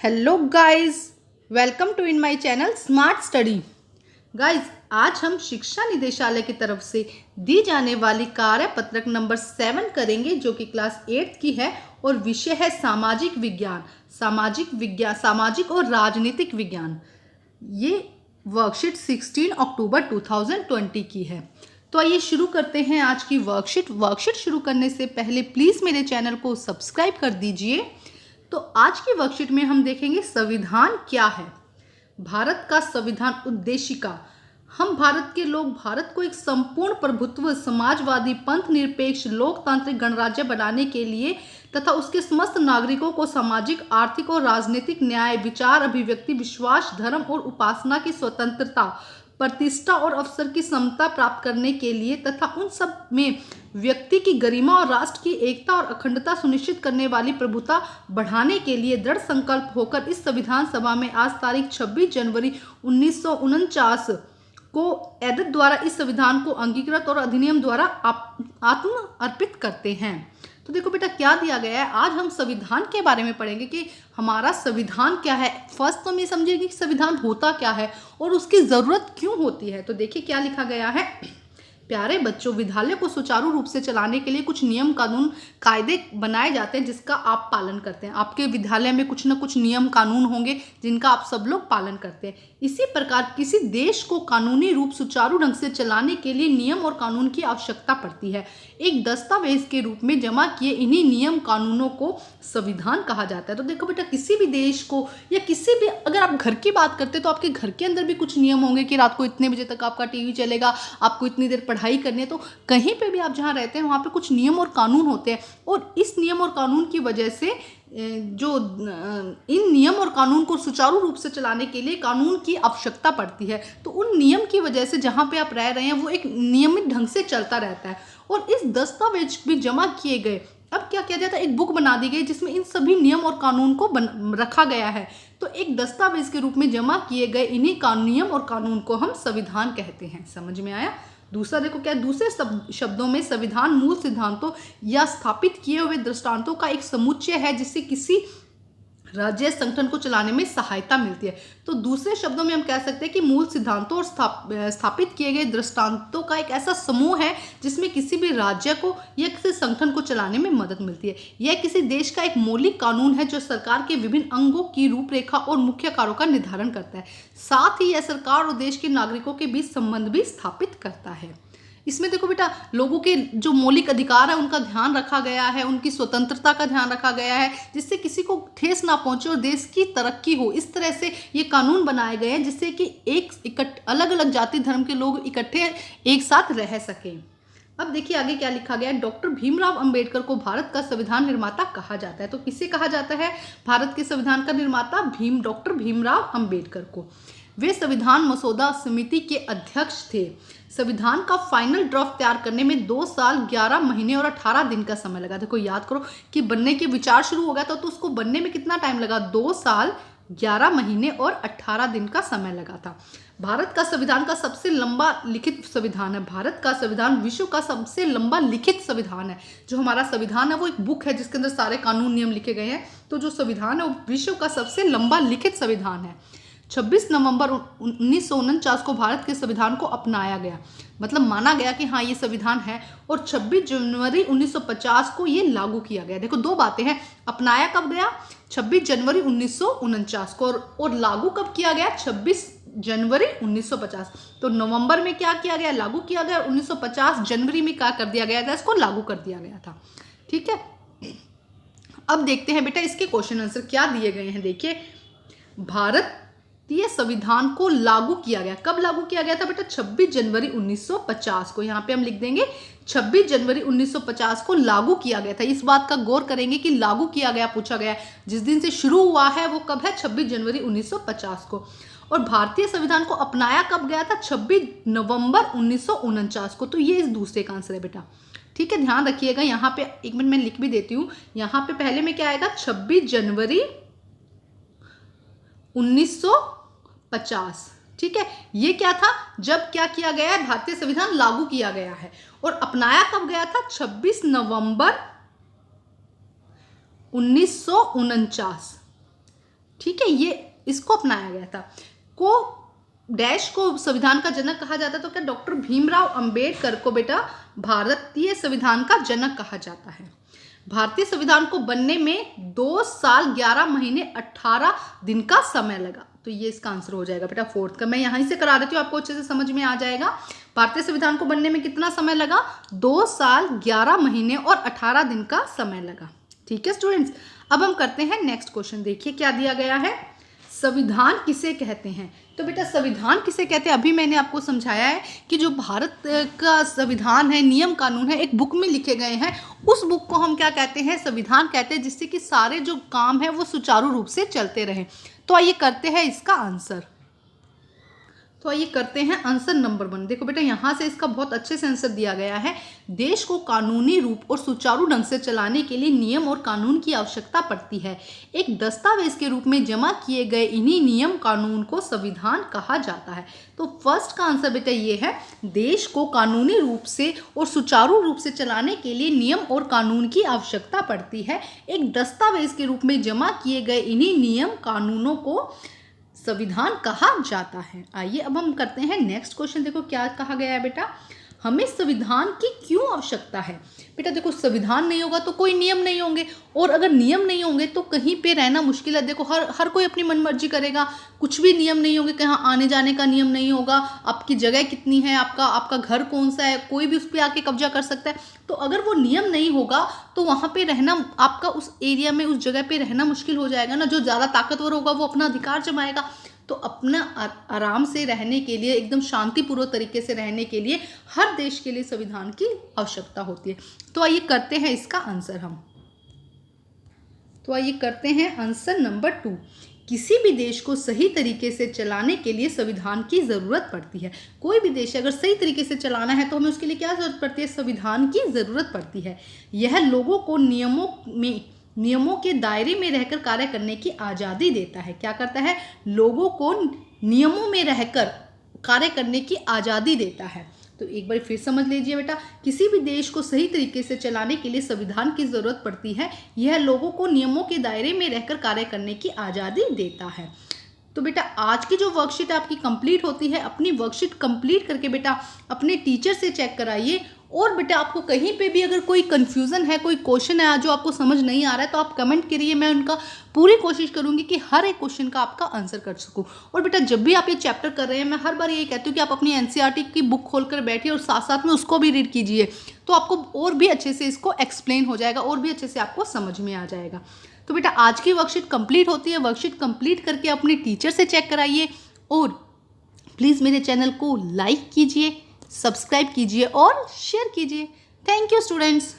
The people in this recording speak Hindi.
Hello guys, welcome to in my channel smart study. Guys, आज हम शिक्षा निदेशालय की तरफ से दी जाने वाली कार्यपत्रक नंबर 7 करेंगे, जो कि क्लास 8 की है और विषय है सामाजिक विज्ञान। सामाजिक और राजनीतिक विज्ञान। ये वर्कशीट 16 अक्टूबर 2020 की है। तो आइए शुरू करते हैं आज की वर्कशीट शुरू करने से पहले प्लीज़ मेरे चैनल को सब्सक्राइब कर दीजिए। तो आज की वर्कशीट में हम देखेंगे संविधान क्या है। भारत का संविधान उद्देशिका। हम भारत के लोग भारत को एक संपूर्ण प्रभुत्व, समाजवादी, पंथ निरपेक्ष, लोकतांत्रिक गणराज्य बनाने के लिए तथा उसके समस्त नागरिकों को सामाजिक, आर्थिक और राजनीतिक न्याय, विचार अभिव्यक्ति, विश्वास, धर्म और उपासना की स्वतंत्रता, प्रतिष्ठा और अवसर की समता प्राप्त करने के लिए तथा उन सब में व्यक्ति की गरिमा और राष्ट्र की एकता और अखंडता सुनिश्चित करने वाली प्रभुता बढ़ाने के लिए दृढ़ संकल्प होकर इस संविधान सभा में आज तारीख 26 जनवरी 1949 को एडट द्वारा इस संविधान को अंगीकृत और अधिनियम द्वारा आत्म अर्पित करते हैं। तो देखो बेटा, क्या दिया गया है। आज हम संविधान के बारे में पढ़ेंगे कि हमारा संविधान क्या है। फर्स्ट तो हम ये समझेंगे कि संविधान होता क्या है और उसकी ज़रूरत क्यों होती है। तो देखिए क्या लिखा गया है। प्यारे बच्चों, विद्यालय को सुचारू रूप से चलाने के लिए कुछ नियम कानून कायदे बनाए जाते हैं जिसका आप पालन करते हैं। आपके विद्यालय में कुछ न कुछ नियम कानून होंगे जिनका आप सब लोग पालन करते हैं। इसी प्रकार किसी देश को कानूनी रूप सुचारू ढंग से चलाने के लिए नियम और कानून की आवश्यकता पड़ती है। एक दस्तावेज के रूप में जमा किए इन्हीं नियम कानूनों को संविधान कहा जाता है। तो देखो बेटा, किसी भी देश को या किसी भी, अगर आप घर की बात करते हैं तो आपके घर के अंदर भी कुछ नियम होंगे कि रात को इतने बजे तक आपका टीवी चलेगा, आपको इतनी देर पढ़ाई करनी है। तो कहीं पे भी आप जहाँ रहते हैं वहाँ पे कुछ नियम और कानून होते हैं और इस नियम और कानून की वजह से इन नियम और कानून को सुचारू रूप से चलाने के लिए कानून की आवश्यकता पड़ती है। तो उन नियम की वजह से जहाँ पे आप रह रहे हैं वो एक नियमित ढंग से चलता रहता है और इस दस्तावेज भी जमा किए गए। अब क्या किया जाता है, एक बुक बना दी गई जिसमें इन सभी नियम और कानून को रखा गया है। तो एक दस्तावेज के रूप में जमा किए गए इन्हीं नियम और कानून को हम संविधान कहते हैं। समझ में आया। दूसरा देखो क्या, दूसरे शब्दों में संविधान मूल सिद्धांतों या स्थापित किए हुए दृष्टांतों का एक समुच्चय है जिससे किसी राज्य संगठन को चलाने में सहायता मिलती है। तो दूसरे शब्दों में हम कह सकते हैं कि मूल सिद्धांतों और स्थापित किए गए दृष्टांतों का एक ऐसा समूह है जिसमें किसी भी राज्य को या किसी संगठन को चलाने में मदद मिलती है। यह किसी देश का एक मौलिक कानून है जो सरकार के विभिन्न अंगों की रूपरेखा और मुख्य कार्यों का निर्धारण करता है। साथ ही यह सरकार और देश के नागरिकों के बीच संबंध भी स्थापित करता है। इसमें देखो बेटा, लोगों के जो मौलिक अधिकार है उनका ध्यान रखा गया है, उनकी स्वतंत्रता का ध्यान रखा गया है जिससे किसी को ठेस ना पहुंचे और देश की तरक्की हो। इस तरह से ये कानून बनाए गए हैं जिससे कि अलग अलग जाति धर्म के लोग इकट्ठे एक साथ रह सकें। अब देखिए आगे क्या लिखा गया है। डॉक्टर भीमराव अंबेडकर को भारत का संविधान निर्माता कहा जाता है। तो किसे कहा जाता है भारत के संविधान का निर्माता? डॉक्टर भीमराव अंबेडकर को। वे संविधान मसौदा समिति के अध्यक्ष थे। संविधान का फाइनल ड्राफ्ट तैयार करने में 2 साल 11 महीने और 18 दिन का समय लगा। देखो याद करो कि बनने के विचार शुरू हो गया तो उसको बनने में कितना टाइम लगा? 2 साल 11 महीने और 18 दिन का समय लगा था। भारत का संविधान का सबसे लंबा लिखित संविधान है। भारत का संविधान विश्व का सबसे लंबा लिखित संविधान है। जो हमारा संविधान है वो एक बुक है जिसके अंदर सारे कानून नियम लिखे गए हैं। तो जो संविधान है वो विश्व का सबसे लंबा लिखित संविधान है। 26 नवंबर 1949 को भारत के संविधान को अपनाया गया, मतलब माना गया कि हाँ ये संविधान है, और 26 जनवरी 1950 को ये लागू किया गया। देखो दो बातें हैं, अपनाया कब गया? 26 जनवरी 1949 को, और लागू कब किया गया? 26 जनवरी 1950। तो नवंबर में क्या किया गया? लागू किया गया। 1950 जनवरी में क्या कर दिया गया था? इसको लागू कर दिया गया था। ठीक है, अब देखते हैं बेटा इसके क्वेश्चन आंसर क्या दिए गए हैं। देखिए, भारत ये संविधान को लागू किया गया। कब लागू किया गया था बेटा? 26 जनवरी 1950 को। यहाँ पे हम लिख देंगे 26 जनवरी 1950 को लागू किया गया था। इस बात का गौर करेंगे कि लागू किया गया पूछा गया, जिस दिन से शुरू हुआ है वो कब है? 26 जनवरी 1950 को। और भारतीय संविधान को अपनाया कब गया था? 26 नवंबर 1949 को। तो ये इस दूसरे का आंसर है बेटा। ठीक है, ध्यान रखिएगा। यहाँ पे एक मिनट मैं लिख भी देती हूँ। यहाँ पे पहले में क्या आएगा? 26 जनवरी 1950। ठीक है, ये क्या था? जब क्या किया गया है? भारतीय संविधान लागू किया गया है। और अपनाया कब गया था? 26 नवंबर 1949। ठीक है, ये इसको अपनाया गया था। को डैश को संविधान का जनक कहा जाता है, तो क्या डॉक्टर भीमराव अंबेडकर को बेटा भारतीय संविधान का जनक कहा जाता है। भारतीय संविधान को बनने में 2 साल 11 महीने 18 दिन का समय लगा, तो ये इसका आंसर हो जाएगा बेटा फोर्थ का। मैं यहीं से करा देती हूँ, आपको अच्छे से समझ में आ जाएगा। भारतीय संविधान को बनने में कितना समय लगा? 2 साल 11 महीने और 18 दिन का समय लगा। ठीक है स्टूडेंट्स, अब हम करते हैं नेक्स्ट क्वेश्चन। देखिए क्या दिया गया है, संविधान किसे कहते हैं। तो बेटा संविधान किसे कहते हैं, अभी मैंने आपको समझाया है कि जो भारत का संविधान है, नियम कानून है, एक बुक में लिखे गए हैं, उस बुक को हम क्या कहते हैं, संविधान कहते हैं, जिससे कि सारे जो काम है वो सुचारू रूप से चलते रहें। तो आइए करते हैं इसका आंसर। तो आइए करते हैं आंसर नंबर 1। देखो बेटा यहाँ से इसका बहुत अच्छे से आंसर दिया गया है। देश को कानूनी रूप और सुचारू ढंग से चलाने के लिए नियम और कानून की आवश्यकता पड़ती है। एक दस्तावेज के रूप में जमा किए गए इन्हीं नियम कानून को संविधान कहा जाता है। तो फर्स्ट का आंसर बेटा ये है, देश को कानूनी रूप से और सुचारू रूप से चलाने के लिए नियम और कानून की आवश्यकता पड़ती है। एक दस्तावेज के रूप में जमा किए गए इन्हीं नियम कानूनों को संविधान कहा जाता है। आइए अब हम करते हैं नेक्स्ट क्वेश्चन। देखो क्या कहा गया है बेटा, हमें संविधान की क्यों आवश्यकता है। बेटा देखो संविधान नहीं होगा तो कोई नियम नहीं होंगे, और अगर नियम नहीं होंगे तो कहीं पे रहना मुश्किल है। देखो हर कोई अपनी मनमर्जी करेगा, कुछ भी नियम नहीं होंगे, कहाँ आने जाने का नियम नहीं होगा, आपकी जगह कितनी है, आपका घर कौन सा है, कोई भी उस पर आके कब्जा कर सकता है। तो अगर वो नियम नहीं होगा तो वहाँ पे रहना, आपका उस एरिया में, उस जगह पे रहना मुश्किल हो जाएगा ना। जो ज़्यादा ताकतवर होगा वो अपना अधिकार जमाएगा। तो अपना आराम से रहने के लिए, एकदम शांतिपूर्वक तरीके से रहने के लिए हर देश के लिए संविधान की आवश्यकता होती है। तो आइए करते हैं इसका आंसर हम। तो आइए करते हैं आंसर नंबर 2। किसी भी देश को सही तरीके से चलाने के लिए संविधान की ज़रूरत पड़ती है। कोई भी देश अगर सही तरीके से चलाना है तो हमें उसके लिए क्या ज़रूरत पड़ती है, संविधान की ज़रूरत पड़ती है। यह लोगों को नियमों के दायरे में रहकर कार्य करने की आज़ादी देता है। क्या करता है, लोगों को नियमों में रहकर कार्य करने की आज़ादी देता है। तो एक बार फिर समझ लीजिए बेटा, किसी भी देश को सही तरीके से चलाने के लिए संविधान की ज़रूरत पड़ती है। यह लोगों को नियमों के दायरे में रहकर कार्य करने की आज़ादी देता है। तो बेटा आज की जो वर्कशीट आपकी कंप्लीट होती है, अपनी वर्कशीट कंप्लीट करके बेटा अपने टीचर से चेक कराइए। और बेटा आपको कहीं पे भी अगर कोई कन्फ्यूज़न है, कोई क्वेश्चन है जो आपको समझ नहीं आ रहा है, तो आप कमेंट करिए। मैं उनका पूरी कोशिश करूंगी कि हर एक क्वेश्चन का आपका आंसर कर सकूं। और बेटा जब भी आप ये चैप्टर कर रहे हैं, मैं हर बार यही कहती हूँ कि आप अपनी एनसीईआरटी की बुक खोलकर बैठिए और साथ साथ में उसको भी रीड कीजिए, तो आपको और भी अच्छे से इसको एक्सप्लेन हो जाएगा और भी अच्छे से आपको समझ में आ जाएगा। तो बेटा आज की वर्कशीट कंप्लीट होती है। वर्कशीट कंप्लीट करके अपने टीचर से चेक कराइए, और प्लीज़ मेरे चैनल को लाइक कीजिए, सब्सक्राइब कीजिए और शेयर कीजिए। Thank you students.